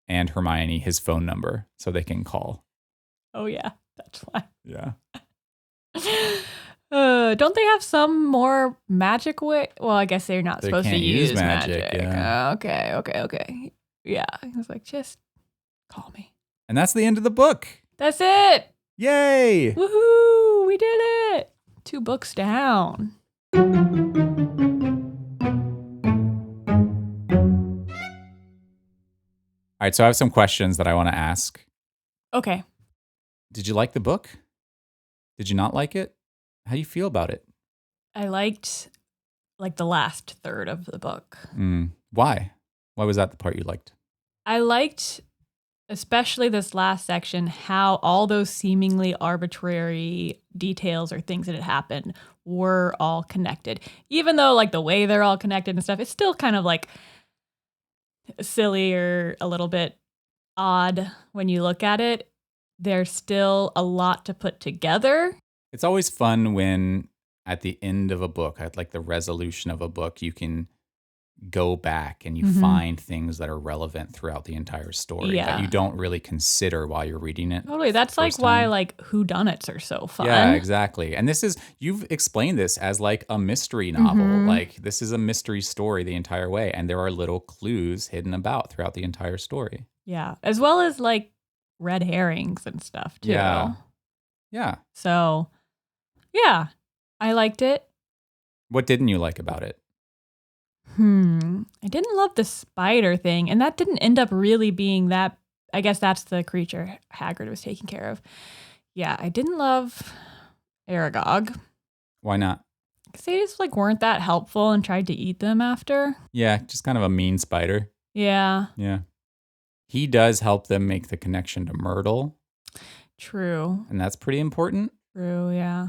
and Hermione his phone number so they can call. Oh yeah, that's why. Yeah. Don't they have some more magic way? Well, I guess they're not supposed to use magic. Yeah. Okay. Yeah, I was like, just call me. And that's the end of the book. That's it. Yay! Woohoo! We did it. 2 books down. All right, so I have some questions that I want to ask. Okay. Did you like the book? Did you not like it? How do you feel about it? I liked like the last third of the book. Why? Why was that the part you liked? I liked, especially this last section, how all those seemingly arbitrary details or things that had happened were all connected. Even though like the way they're all connected and stuff, it's still kind of like silly or a little bit odd when you look at it. There's still a lot to put together. It's always fun when at the end of a book, at like the resolution of a book, you can go back and you Mm-hmm. find things that are relevant throughout the entire story that you don't really consider while you're reading it. Totally. That's like why like whodunits are so fun. Yeah, exactly. And you've explained this as like a mystery novel. Like this is a mystery story the entire way. And there are little clues hidden about throughout the entire story. Yeah. As well as like red herrings and stuff too. Yeah. Yeah. So yeah, I liked it. What didn't you like about it? I didn't love the spider thing, and that didn't end up really being that. I guess that's the creature Hagrid was taking care of. Yeah, I didn't love Aragog. Why not? Because they just like weren't that helpful and tried to eat them after. Yeah, just kind of a mean spider. Yeah. Yeah. He does help them make the connection to Myrtle. True. And that's pretty important. True, yeah.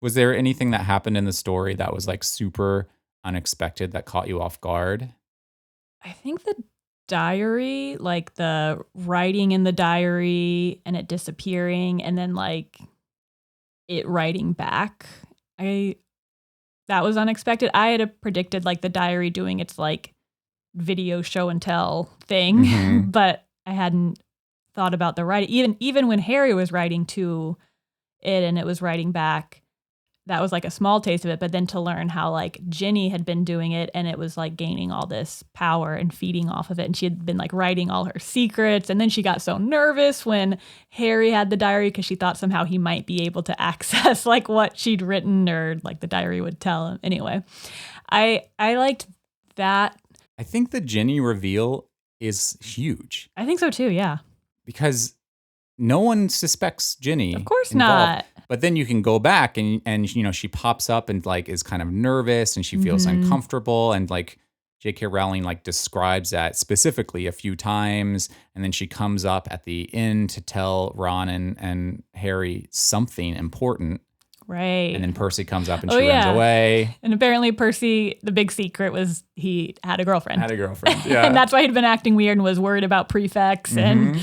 Was there anything that happened in the story that was like super unexpected that caught you off guard? I think the diary, like the writing in the diary and it disappearing and then like it writing back. That was unexpected. I had predicted like the diary doing its like video show and tell thing, but I hadn't thought about the writing. Even when Harry was writing to it and it was writing back, that was like a small taste of it, but then to learn how like Ginny had been doing it and it was like gaining all this power and feeding off of it. And she had been like writing all her secrets. And then she got so nervous when Harry had the diary because she thought somehow he might be able to access like what she'd written or like the diary would tell him. Anyway, I liked that. I think the Ginny reveal is huge. I think so too, yeah. Because no one suspects Ginny. Of course involved. not. But then you can go back and you know, she pops up and like is kind of nervous and she feels uncomfortable, and like J.K. Rowling like describes that specifically a few times, and then she comes up at the end to tell Ron and Harry something important. Right. And then Percy comes up and she runs away. And apparently Percy, the big secret was he had a girlfriend. Yeah. And that's why he'd been acting weird and was worried about prefects. And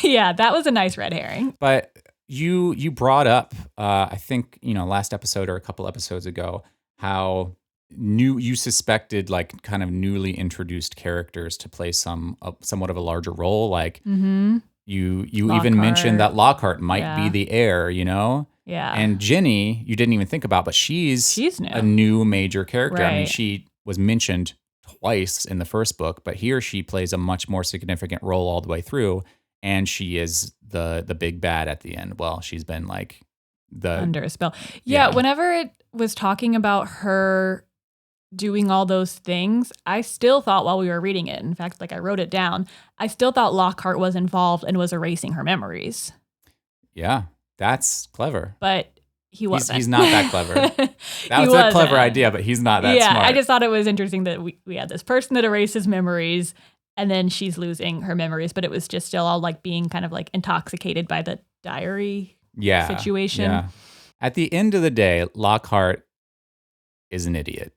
yeah, that was a nice red herring. But you brought up, I think, you know, last episode or a couple episodes ago, how you suspected like kind of newly introduced characters to play somewhat of a larger role. Like you even mentioned that Lockhart might be the heir, you know? Yeah. And Ginny, you didn't even think about, but she's new. a new major character. Right. I mean, she was mentioned twice in the first book, but here she plays a much more significant role all the way through. And she is the big bad at the end. Well, she's been like under a spell. Yeah, whenever it was talking about her doing all those things, I still thought while we were reading it, in fact, like I wrote it down, I still thought Lockhart was involved and was erasing her memories. Yeah, that's clever. But he wasn't. He's not that clever. That was a clever idea, but he's not that smart. Yeah, I just thought it was interesting that we had this person that erases memories and then she's losing her memories, but it was just still all like being kind of like intoxicated by the diary situation. Yeah. At the end of the day, Lockhart is an idiot.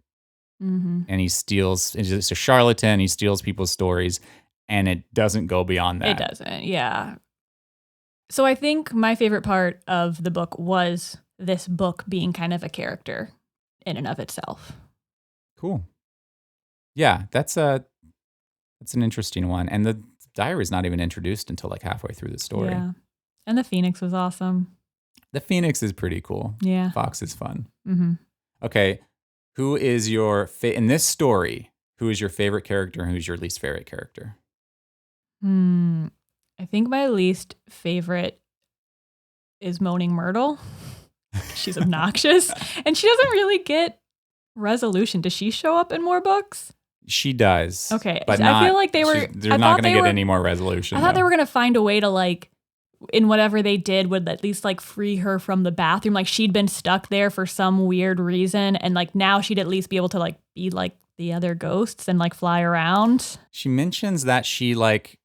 And he's just a charlatan. He steals people's stories, and it doesn't go beyond that. It doesn't, yeah. So I think my favorite part of the book was this book being kind of a character in and of itself. Cool. Yeah, that's an interesting one. And the diary is not even introduced until like halfway through the story. Yeah. And the Phoenix was awesome. The Phoenix is pretty cool. Yeah. Fox is fun. Okay. Who is in this story, who is your favorite character and who's your least favorite character? I think my least favorite is Moaning Myrtle. She's obnoxious. And she doesn't really get resolution. Does she show up in more books? She does. Okay. But I feel like they're not going to get any more resolution. I thought they were going to find a way to like, in whatever they did, would at least like free her from the bathroom. Like she'd been stuck there for some weird reason. And like now she'd at least be able to like be like the other ghosts and like fly around. She mentions that she like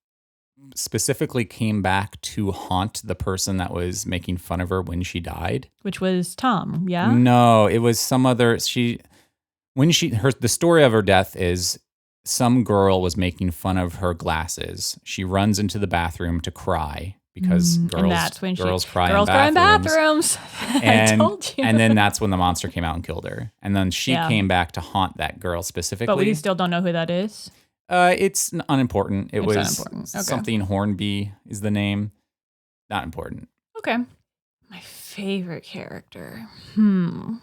specifically came back to haunt the person that was making fun of her when she died. Which was Tom, yeah? No, it was some other, the story of her death is some girl was making fun of her glasses. She runs into the bathroom to cry. because and that's when girls cry girls in bathrooms. And, I told you. And then that's when the monster came out and killed her. And then she Yeah. came back to haunt that girl specifically. But we still don't know who that is. It's unimportant. It's was unimportant. Okay. something Hornby is the name. Not important. Okay. My favorite character. I'm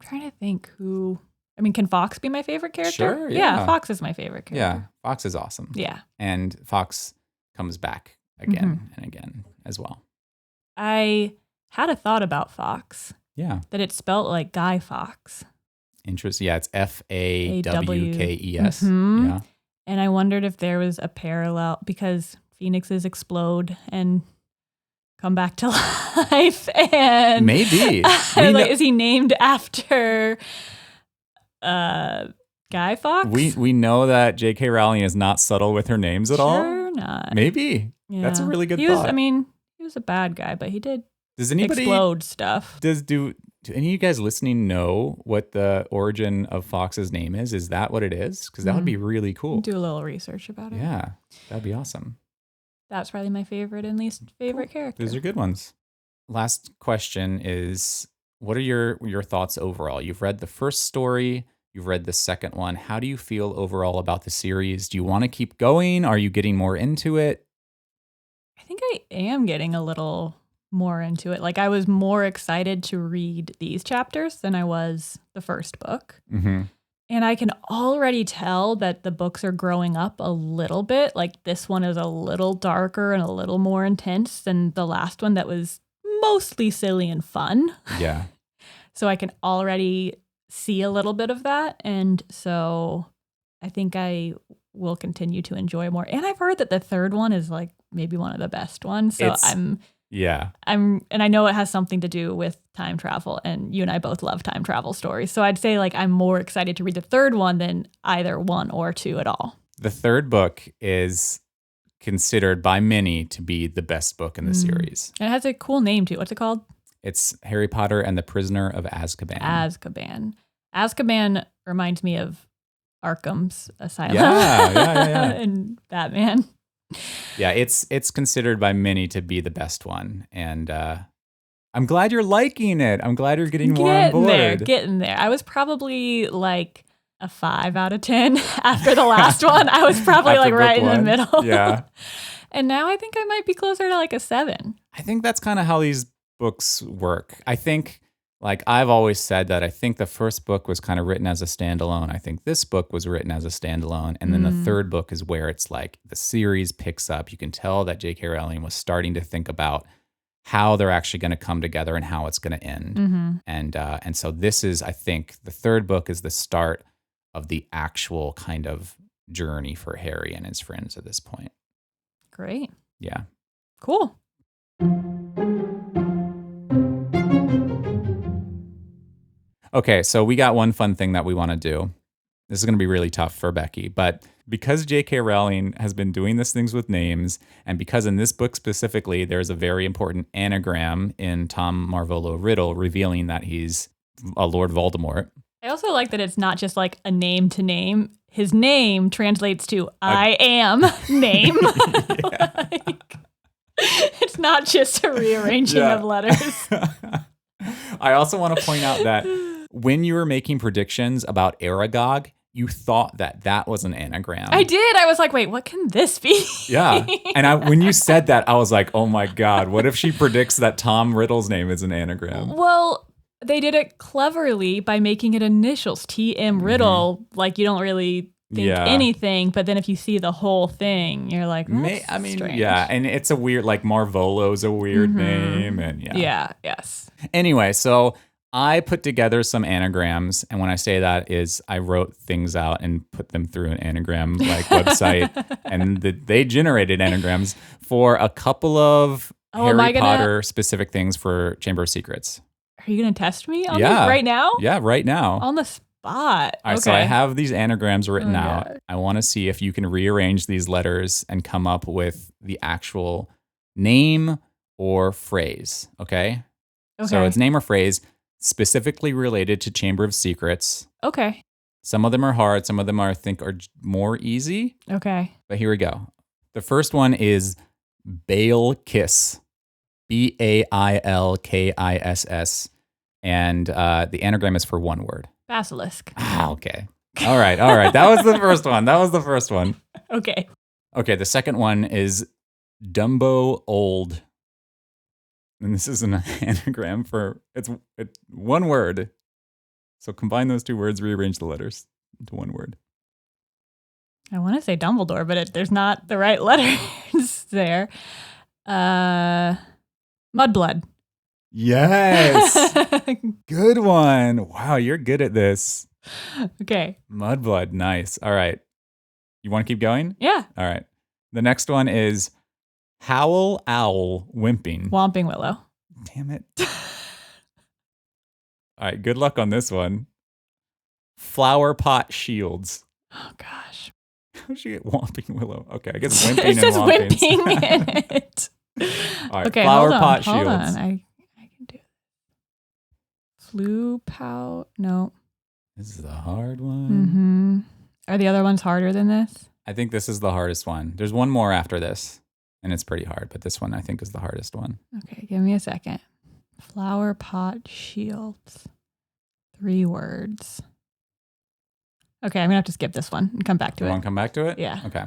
trying to think who. I mean, can Fox be my favorite character? Sure, yeah. Fox is my favorite character. Yeah, Fox is awesome. Yeah. And Fox comes back again and again as well. I had a thought about Fox. Yeah. That it's spelled like Guy Fawkes. Interesting. Yeah, it's Fawkes. Mm-hmm. Yeah. And I wondered if there was a parallel because phoenixes explode and come back to life. And maybe. Is he named after Guy Fawkes? We know that J.K. Rowling is not subtle with her names at all. Sure not. Maybe. Yeah. That's a really good thought. He was a bad guy, but he did explode stuff. Do any of you guys listening know what the origin of Fox's name is? Is that what it is? Because that would be really cool. Do a little research about it. Yeah, that'd be awesome. That's probably my favorite and least favorite character. Those are good ones. Last question is, what are your thoughts overall? You've read the first story. You've read the second one. How do you feel overall about the series? Do you want to keep going? Are you getting more into it? I think I am getting a little more into it. Like I was more excited to read these chapters than I was the first book. Mm-hmm. And I can already tell that the books are growing up a little bit. Like this one is a little darker and a little more intense than the last one that was mostly silly and fun. Yeah. So I can already see a little bit of that. And so I think I will continue to enjoy more. And I've heard that the third one is like maybe one of the best ones. So and I know it has something to do with time travel, and you and I both love time travel stories. So I'd say like I'm more excited to read the third one than either one or two at all. The third book is considered by many to be the best book in the series. And it has a cool name too. What's it called? It's Harry Potter and the Prisoner of Azkaban. Azkaban reminds me of Arkham's Asylum. Yeah. And Batman. Yeah, it's considered by many to be the best one. And I'm glad you're liking it. I'm glad you're getting more on board. Getting there. I was probably like a 5 out of 10 after the last one. I was probably like right in the middle. Yeah. And now I think I might be closer to like a 7. I think that's kind of how these books work. I think, like I've always said, that I think the first book was kind of written as a standalone. I think this book was written as a standalone. And then the third book is where it's like the series picks up. You can tell that J.K. Rowling was starting to think about how they're actually going to come together and how it's going to end. Mm-hmm. And so this is, I think, the third book is the start of the actual kind of journey for Harry and his friends at this point. Great. Yeah. Cool. Okay, so we got one fun thing that we want to do. This is going to be really tough for Becki, but because J.K. Rowling has been doing these things with names, and because in this book specifically, there's a very important anagram in Tom Riddle revealing that he's a Lord Voldemort. I also like that it's not just like a name to name. His name translates to I am name. It's not just a rearranging of letters. I also want to point out that when you were making predictions about Aragog, you thought that was an anagram. I did. I was like, wait, what can this be? Yeah. And when you said that, I was like, oh my God, what if she predicts that Tom Riddle's name is an anagram? Well, they did it cleverly by making it initials, T.M. Riddle. Mm-hmm. Like you don't really think anything, but then if you see the whole thing, you're like, strange. Yeah, and it's a weird, like Marvolo's a weird name, and yes. Anyway, so I put together some anagrams, and when I say that is I wrote things out and put them through an anagram like website, and they generated anagrams for a couple of Harry Potter specific things for Chamber of Secrets. Are you gonna test me on this right now? Yeah, right now. On the spot. All right, so I have these anagrams written out. God. I want to see if you can rearrange these letters and come up with the actual name or phrase, okay? So it's name or phrase specifically related to Chamber of Secrets. Okay. Some of them are hard. Some of them I think are more easy. Okay. But here we go. The first one is Bail Kiss. Bailkiss. And the anagram is for one word. Basilisk. Ah, okay. All right. That was the first one. Okay. Okay, the second one is Dumbo Old. And this is an anagram for, it's one word. So combine those two words, rearrange the letters into one word. I want to say Dumbledore, but there's not the right letters there. Mudblood. Yes. Good one. Wow, you're good at this. Okay. Mudblood. Nice. All right. You want to keep going? Yeah. All right. The next one is Howl Owl Wimping. Whomping Willow. Damn it. All right. Good luck on this one. Flowerpot Shields. Oh, gosh. How'd you get Whomping Willow? Okay, I guess Wimping it says and Whomping. Wimping in it. All right, okay, Flowerpot Shields. Hold on. I can do it. Flowerpot. No. This is a hard one. Mm-hmm. Are the other ones harder than this? I think this is the hardest one. There's one more after this, and it's pretty hard, but this one I think is the hardest one. Okay, give me a second. Flowerpot Shields. 3 words. Okay, I'm going to have to skip this one and come back to it. You want to come back to it? Yeah. Okay.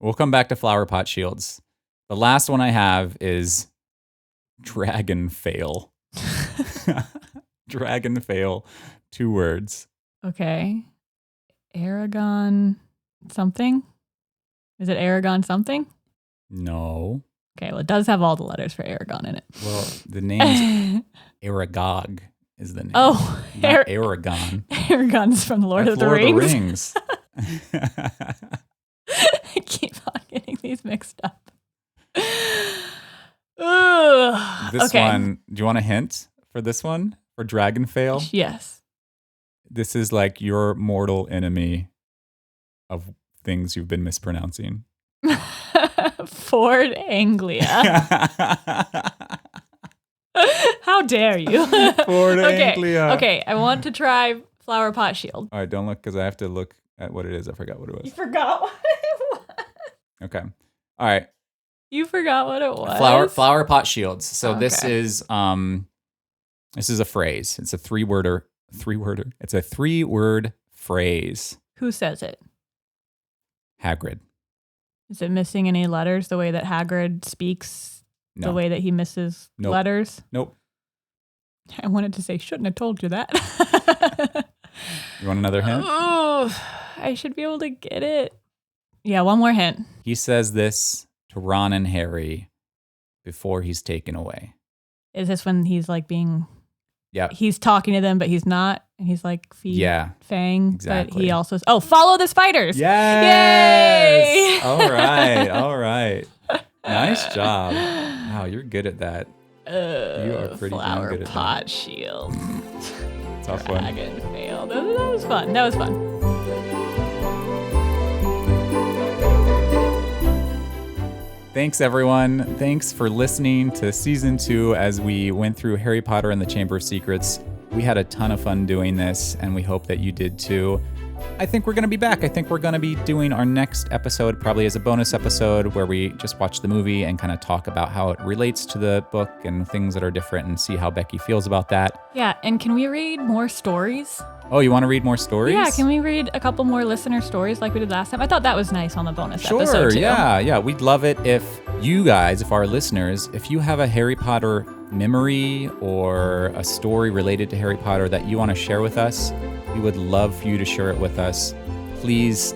We'll come back to Flowerpot Shields. The last one I have is Dragon Fail. Dragon Fail, 2 words. Okay. Aragon something? Is it Aragon something? No. Okay, well, it does have all the letters for Aragon in it. Well, the name's Aragog is the name. Oh, not Aragon. Aragon's from the Lord That's of the Lord Rings. Of the Rings. I keep on getting these mixed up. Ugh. This okay. one, do you want a hint for this one? For Dragon Fail? Yes. This is like your mortal enemy of things you've been mispronouncing. Ford Anglia. How dare you? Ford Anglia. Okay, I want to try Flowerpot Shield. All right, don't look because I have to look at what it is. I forgot what it You was. forgot what it was. Okay. All right. You forgot what it was. Flowerpot Shields. So Okay. this is a phrase. It's a 3-worder. It's a 3-word phrase. Who says it? Hagrid. Is it missing any letters the way that Hagrid speaks? No. The way that he misses Nope. letters? Nope. I wanted to say, shouldn't have told you that. You want another hint? Oh, I should be able to get it. Yeah, one more hint. He says this to Ron and Harry before he's taken away. Is this when he's like being... Yeah. He's talking to them, but he's not. And he's like, Fang. Exactly. But he also... Oh, follow the spiders. Yes! Yay! All right. Nice job. Wow, you're good at that. You are pretty damn good at that. Flowerpot Shield. Tough one. Dragon Fail. That was fun. Thanks, everyone. Thanks for listening to Season 2 as we went through Harry Potter and the Chamber of Secrets. We had a ton of fun doing this, and we hope that you did too. I think we're going to be back. I think we're going to be doing our next episode probably as a bonus episode where we just watch the movie and kind of talk about how it relates to the book and things that are different and see how Becki feels about that. Yeah, and can we read more stories? Oh, you want to read more stories? Yeah, can we read a couple more listener stories like we did last time? I thought that was nice on the bonus episode Sure, too. yeah. We'd love it if you guys, if our listeners, if you have a Harry Potter memory or a story related to Harry Potter that you want to share with us, we would love for you to share it with us. Please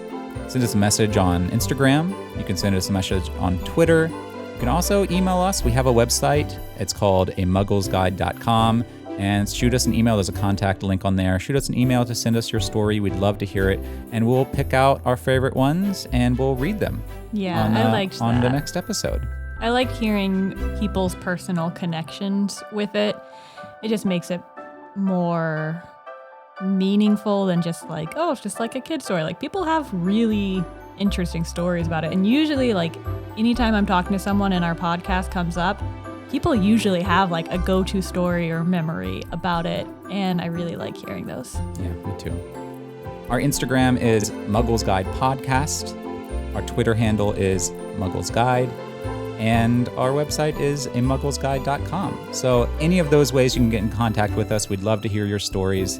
send us a message on Instagram. You can send us a message on Twitter. You can also email us. We have a website. It's called amugglesguide.com. And shoot us an email. There's a contact link on there. Shoot us an email to send us your story. We'd love to hear it. And we'll pick out our favorite ones and we'll read them. Yeah, I liked that. On the next episode. I like hearing people's personal connections with it. It just makes it more meaningful than just like, oh, it's just like a kid's story. Like, people have really interesting stories about it. And usually, like, anytime I'm talking to someone and our podcast comes up, people usually have like a go-to story or memory about it. And I really like hearing those. Yeah, me too. Our Instagram is Muggles Guide Podcast. Our Twitter handle is Muggles Guide. And our website is amugglesguide.com. So any of those ways you can get in contact with us. We'd love to hear your stories.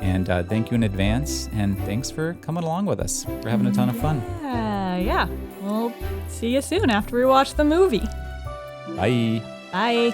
And thank you in advance. And thanks for coming along with us. We're having a ton of fun. Yeah. We'll see you soon after we watch the movie. Bye. Bye.